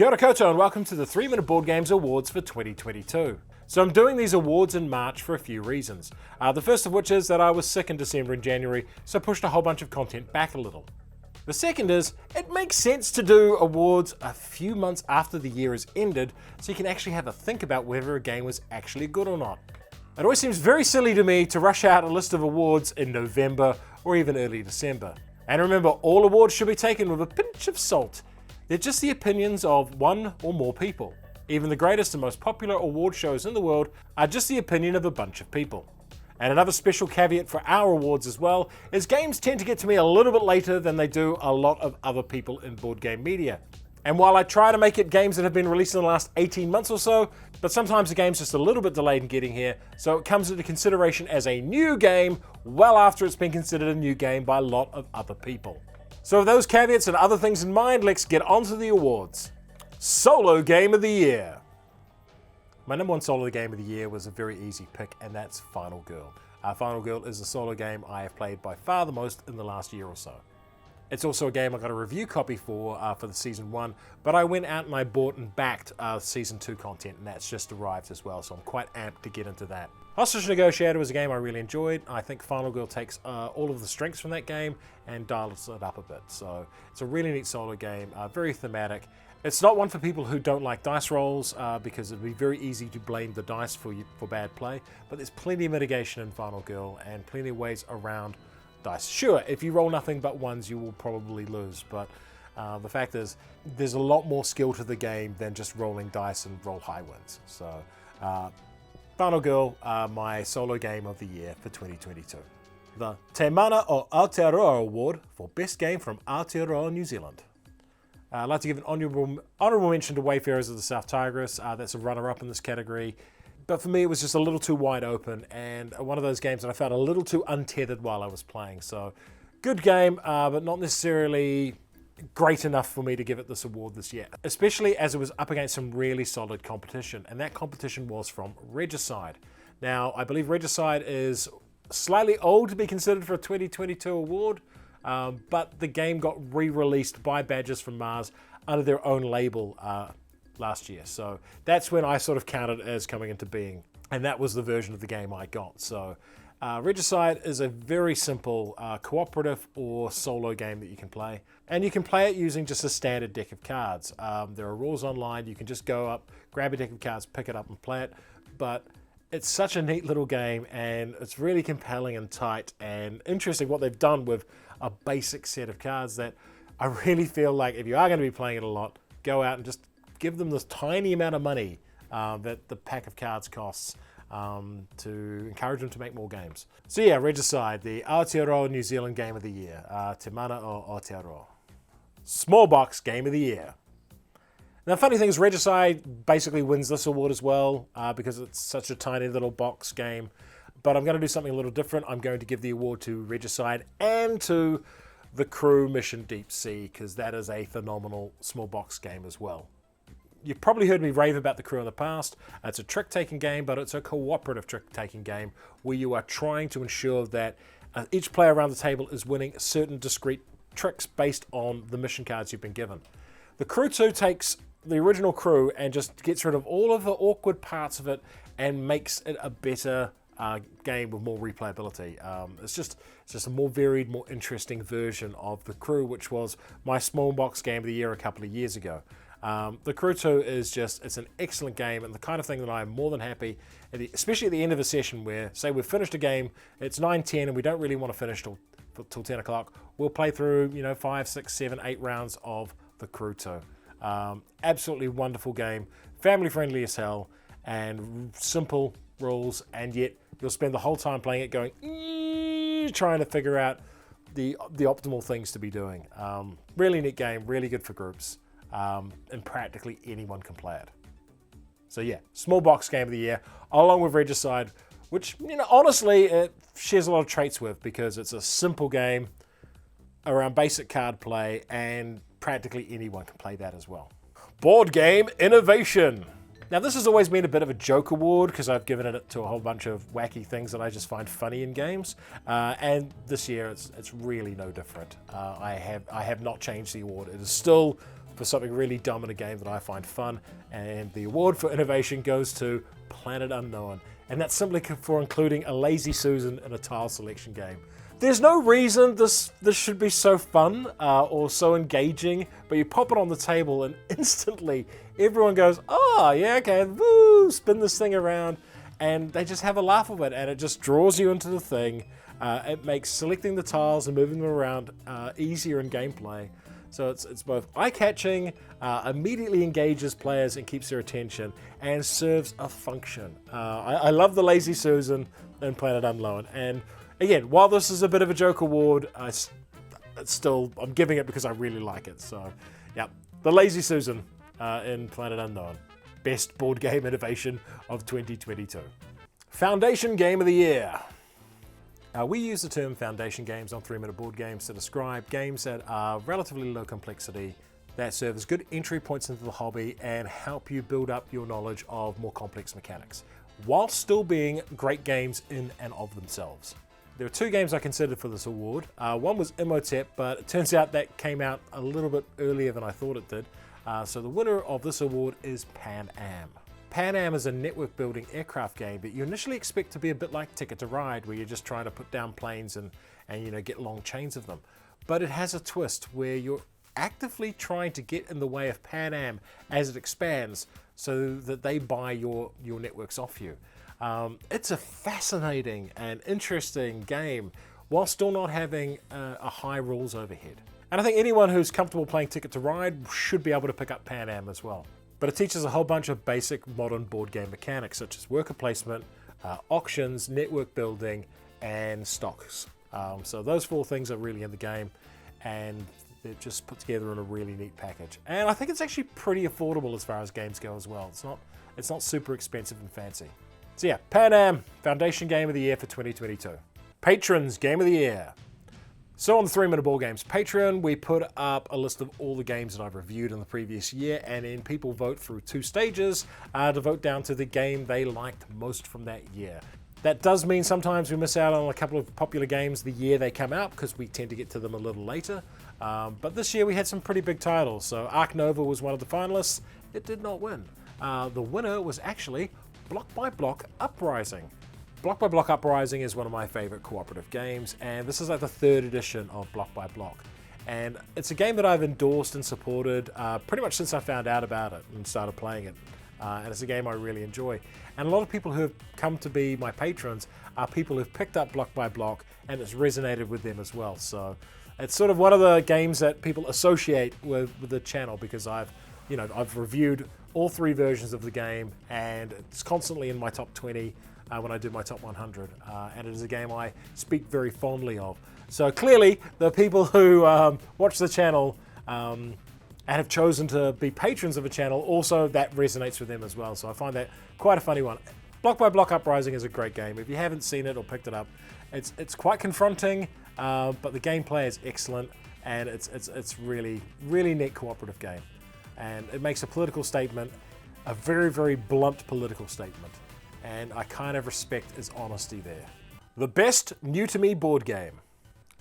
Kia ora koutou and welcome to the 3 Minute Board Games Awards for 2022. So I'm doing these awards in March for a few reasons. The first of which is that I was sick in December and January, so pushed a whole bunch of content back a little. The second is, it makes sense to do awards a few months after the year has ended, so you can actually have a think about whether a game was actually good or not. It always seems very silly to me to rush out a list of awards in November or even early December. And remember, all awards should be taken with a pinch of salt. They're just the opinions of one or more people. Even the greatest and most popular award shows in the world are just the opinion of a bunch of people. And another special caveat for our awards as well is games tend to get to me a little bit later than they do a lot of other people in board game media. And while I try to make it games that have been released in the last 18 months or so, but sometimes the game's just a little bit delayed in getting here, so it comes into consideration as a new game well after it's been considered a new game by a lot of other people. So with those caveats and other things in mind, let's get on to the awards. Solo Game of the Year. My number one solo game of the year was a very easy pick, and that's Final Girl. Final Girl is a solo game I have played by far the most in the last year or so. It's also a game I got a review copy for the Season 1, but I went out and I bought and backed Season 2 content, and that's just arrived as well, so I'm quite amped to get into that. Hostage Negotiator was a game I really enjoyed. I think Final Girl takes all of the strengths from that game and dials it up a bit. So it's a really neat solo game, very thematic. It's not one for people who don't like dice rolls because it'd be very easy to blame the dice for bad play, but there's plenty of mitigation in Final Girl and plenty of ways around dice. Sure, if you roll nothing but ones, you will probably lose, but the fact is there's a lot more skill to the game than just rolling dice and roll high wins. So Final Girl, my solo game of the year for 2022. The Te Mana o Aotearoa Award for Best Game from Aotearoa, New Zealand. I'd like to give an honourable mention to Wayfarers of the South Tigris. That's a runner-up in this category. But for me, it was just a little too wide open and one of those games that I felt a little too untethered while I was playing. So, good game, but not necessarily great enough for me to give it this award this year, especially as it was up against some really solid competition, and that competition was from Regicide. Now, I believe Regicide is slightly old to be considered for a 2022 award, but the game got re-released by Badgers from Mars under their own label last year, so that's when I sort of counted as coming into being, and that was the version of the game I got. So Regicide is a very simple cooperative or solo game that you can play, and you can play it using just a standard deck of cards. There are rules online. You can just go up, grab a deck of cards, pick it up and play it, but it's such a neat little game, and it's really compelling and tight and interesting what they've done with a basic set of cards that I really feel like if you are going to be playing it a lot, go out and just give them this tiny amount of money that the pack of cards costs to encourage them to make more games. So yeah, Regicide, the Aotearoa New Zealand Game of the Year, Te Mana o Aotearoa. Small Box Game of the Year. Now, the funny thing is, Regicide basically wins this award as well because it's such a tiny little box game. But I'm going to do something a little different. I'm going to give the award to Regicide and to The Crew Mission Deep Sea, because that is a phenomenal small box game as well. You've probably heard me rave about The Crew in the past. It's a trick-taking game, but it's a cooperative trick-taking game where you are trying to ensure that each player around the table is winning certain discrete tricks based on the mission cards you've been given. The Crew 2 takes the original Crew and just gets rid of all of the awkward parts of it and makes it a better game with more replayability. It's just a more varied, more interesting version of The Crew, which was my small box game of the year a couple of years ago. The Crew 2 is it's an excellent game and the kind of thing that I'm more than happy, especially at the end of a session where, say we've finished a game, it's 9-10 and we don't really want to finish till 10 o'clock, we'll play through 5, 6, 7, 8 rounds of The Crew 2. Absolutely wonderful game, family friendly as hell, and simple rules, and yet you'll spend the whole time playing it going trying to figure out the optimal things to be doing. Really neat game, really good for groups, and practically anyone can play it. So yeah, small box game of the year, along with Regicide, which honestly it shares a lot of traits with, because it's a simple game around basic card play, and practically anyone can play that as well. Board Game Innovation. Now, this has always been a bit of a joke award because I've given it to a whole bunch of wacky things that I just find funny in games, and this year it's really no different. I have not changed the award. It is still for something really dumb in a game that I find fun, and the award for innovation goes to Planet Unknown, and that's simply for including a Lazy Susan in a tile selection game. There's no reason this should be so fun or so engaging, but you pop it on the table and instantly everyone goes, oh yeah, okay, woo, spin this thing around, and they just have a laugh of it, and it just draws you into the thing. It makes selecting the tiles and moving them around easier in gameplay. So it's both eye-catching, immediately engages players and keeps their attention, and serves a function. I love the Lazy Susan in Planet Unknown, and again, while this is a bit of a joke award, I'm giving it because I really like it. So, yeah, the Lazy Susan in Planet Unknown. Best board game innovation of 2022. Foundation Game of the Year. We use the term foundation games on 3 Minute Board Games to describe games that are relatively low complexity, that serve as good entry points into the hobby and help you build up your knowledge of more complex mechanics, while still being great games in and of themselves. There are 2 games I considered for this award. One was Imhotep, but it turns out that came out a little bit earlier than I thought it did. So the winner of this award is Pan Am. Pan Am is a network building aircraft game that you initially expect to be a bit like Ticket to Ride, where you're just trying to put down planes and get long chains of them. But it has a twist where you're actively trying to get in the way of Pan Am as it expands so that they buy your networks off you. It's a fascinating and interesting game while still not having a high rules overhead. And I think anyone who's comfortable playing Ticket to Ride should be able to pick up Pan Am as well. But it teaches a whole bunch of basic modern board game mechanics such as worker placement, auctions, network building, and stocks. So those 4 things are really in the game, and they're just put together in a really neat package. And I think it's actually pretty affordable as far as games go as well. It's not super expensive and fancy. So yeah, Pan Am, Foundation Game of the Year for 2022. Patrons Game of the Year. So on the 3 Minute Board Games Patreon, we put up a list of all the games that I've reviewed in the previous year, and then people vote through 2 stages to vote down to the game they liked most from that year. That does mean sometimes we miss out on a couple of popular games the year they come out because we tend to get to them a little later. But this year we had some pretty big titles. So Ark Nova was one of the finalists. It did not win. The winner was actually Block by Block Uprising. Block by Block Uprising is one of my favorite cooperative games, and this is like the 3rd edition of Block by Block. And it's a game that I've endorsed and supported pretty much since I found out about it and started playing it. And it's a game I really enjoy. And a lot of people who have come to be my patrons are people who've picked up Block by Block, and it's resonated with them as well. So it's sort of one of the games that people associate with the channel, because I've reviewed all 3 versions of the game, and it's constantly in my top 20 when I do my top 100, and it is a game I speak very fondly of. So clearly, the people who watch the channel and have chosen to be patrons of a channel, also that resonates with them as well. So I find that quite a funny one. Block by Block Uprising is a great game. If you haven't seen it or picked it up, it's quite confronting, but the gameplay is excellent, and it's really, really neat cooperative game. And it makes a political statement, a very, very blunt political statement. And I kind of respect his honesty there. The best new to me board game.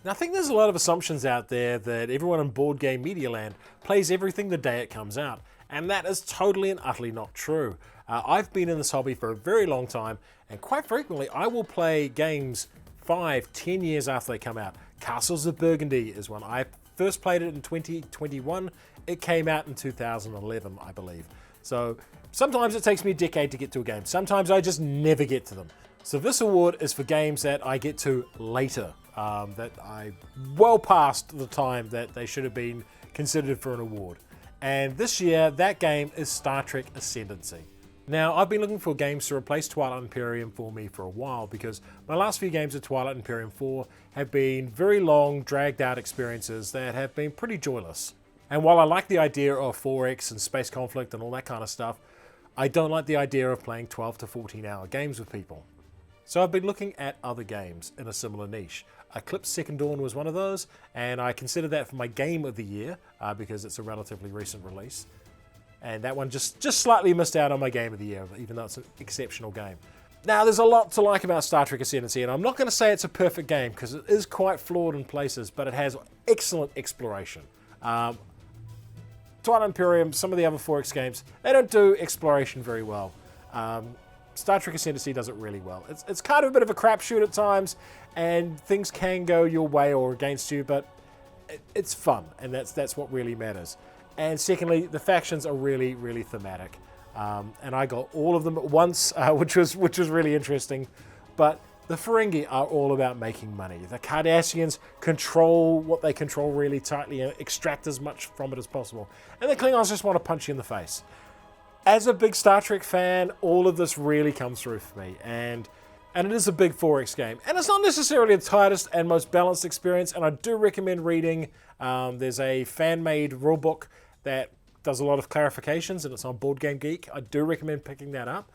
Now I think there's a lot of assumptions out there that everyone in board game media land plays everything the day it comes out. And that is totally and utterly not true. I've been in this hobby for a very long time, and quite frequently I will play games 5-10 years after they come out. Castles of Burgundy is one. I first played it in 2021. It came out in 2011, I believe. So sometimes it takes me a decade to get to a game. Sometimes I just never get to them. So this award is for games that I get to later, that I well past the time that they should have been considered for an award. And this year, that game is Star Trek Ascendancy. Now, I've been looking for games to replace Twilight Imperium for me for a while, because my last few games of Twilight Imperium 4 have been very long, dragged out experiences that have been pretty joyless. And while I like the idea of 4X and space conflict and all that kind of stuff, I don't like the idea of playing 12 to 14 hour games with people. So I've been looking at other games in a similar niche. Eclipse Second Dawn was one of those, and I consider that for my game of the year because it's a relatively recent release. And that one just slightly missed out on my game of the year, even though it's an exceptional game. Now, there's a lot to like about Star Trek Ascendancy, and I'm not going to say it's a perfect game because it is quite flawed in places, but it has excellent exploration. Twilight Imperium, some of the other 4X games, they don't do exploration very well. Star Trek Ascendancy does it really well. It's kind of a bit of a crapshoot at times, and things can go your way or against you, but it's fun, and that's what really matters. And secondly, the factions are really, really thematic. And I got all of them at once, which was really interesting. But the Ferengi are all about making money. The Cardassians control what they control really tightly and extract as much from it as possible. And the Klingons just want to punch you in the face. As a big Star Trek fan, all of this really comes through for me. And it is a big 4X game. And it's not necessarily the tightest and most balanced experience. And I do recommend reading. There's a fan-made rulebook that does a lot of clarifications, and it's on Board Game Geek. I do recommend picking that up.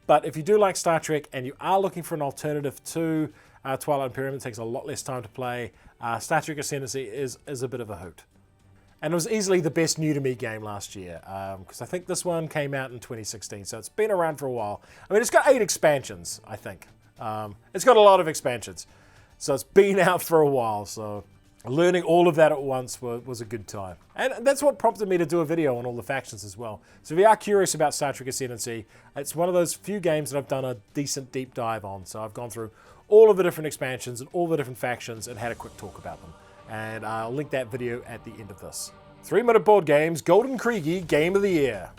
But if you do like Star Trek and you are looking for an alternative to Twilight Imperium, it takes a lot less time to play. Star Trek Ascendancy is a bit of a hoot. And it was easily the best new to me game last year, because I think this one came out in 2016, so it's been around for a while. I mean, it's got 8 expansions, I think. It's got a lot of expansions, so it's been out for a while, so learning all of that at once was a good time. And that's what prompted me to do a video on all the factions as well. So if you are curious about Star Trek Ascendancy, it's one of those few games that I've done a decent deep dive on. So I've gone through all of the different expansions and all the different factions and had a quick talk about them. And I'll link that video at the end of this. 3-Minute Board Games Golden Kriegi Game of the Year.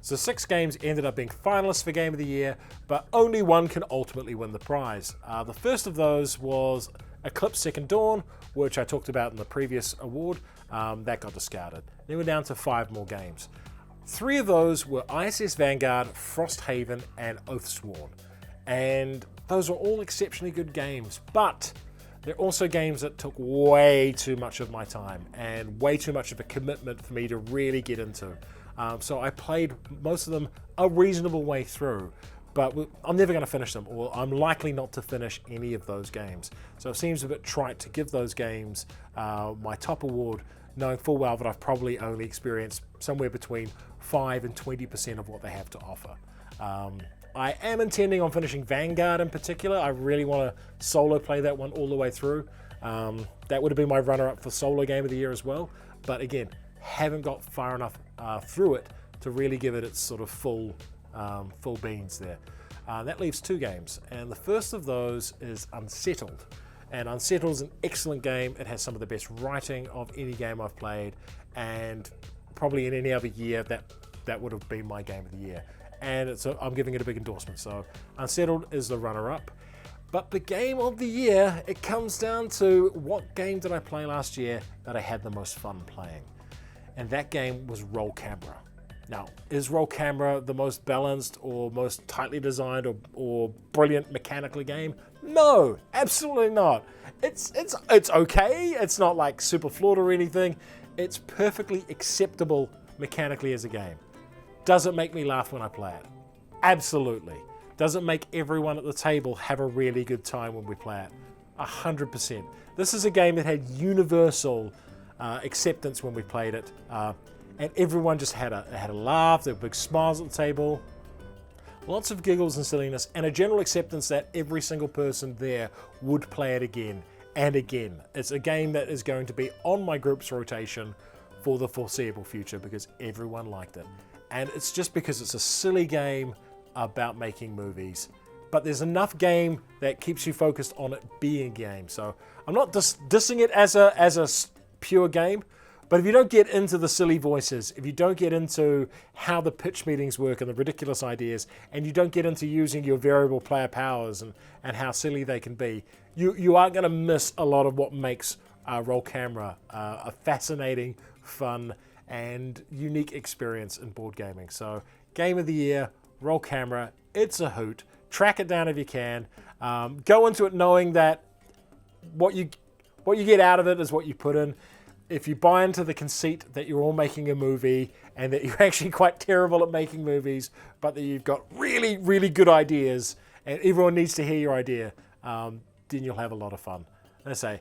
So 6 games ended up being finalists for Game of the Year, but only one can ultimately win the prize. The first of those was Eclipse Second Dawn, which I talked about in the previous award. That got discarded. Then we're down to 5 more games. 3 of those were ISS Vanguard, Frosthaven, and Oathsworn. And those are all exceptionally good games, but they're also games that took way too much of my time and way too much of a commitment for me to really get into. So I played most of them a reasonable way through, but I'm never going to finish them, or I'm likely not to finish any of those games. So it seems a bit trite to give those games my top award, knowing full well that I've probably only experienced somewhere between 5 and 20% of what they have to offer. I am intending on finishing Vanguard in particular. I really want to solo play that one all the way through. That would have been my runner-up for solo game of the year as well. But again, haven't got far enough through it to really give it its sort of full beans there. That leaves 2 games, and the first of those is Unsettled. And Unsettled is an excellent game. It has some of the best writing of any game I've played, and probably in any other year that would have been my game of the year. And I'm giving it a big endorsement. So Unsettled is the runner-up. But the game of the year, it comes down to what game did I play last year that I had the most fun playing. And that game was Roll Camera. Now, is Roll Camera the most balanced or most tightly designed or brilliant mechanically game? No, absolutely not. It's okay. It's not like super flawed or anything. It's perfectly acceptable mechanically as a game. Does it make me laugh when I play it? Absolutely. Does it make everyone at the table have a really good time when we play it? 100%. This is a game that had universal acceptance when we played it, and everyone just had a laugh. There were big smiles at the table, lots of giggles and silliness, and a general acceptance that every single person there would play it again and again. It's a game that is going to be on my group's rotation for the foreseeable future because everyone liked it. And it's just because it's a silly game about making movies, but there's enough game that keeps you focused on it being a game. So I'm not dissing it as a pure game, but if you don't get into the silly voices, if you don't get into how the pitch meetings work and the ridiculous ideas, and you don't get into using your variable player powers and how silly they can be, you are going to miss a lot of what makes Roll Camera a fascinating, fun, and unique experience in board gaming. So game of the year, Roll Camera, it's a hoot. Track it down if you can. Go into it knowing that what you get out of it is what you put in. If you buy into the conceit that you're all making a movie and that you're actually quite terrible at making movies, but that you've got really, really good ideas and everyone needs to hear your idea, then you'll have a lot of fun. And I say,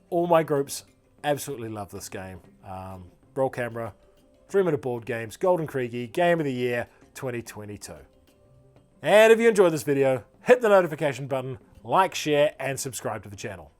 all my groups absolutely love this game. Roll Camera, 3-Minute Board Games, Golden Kriegi, Game of the Year 2022. And if you enjoyed this video, hit the notification button, like, share, and subscribe to the channel.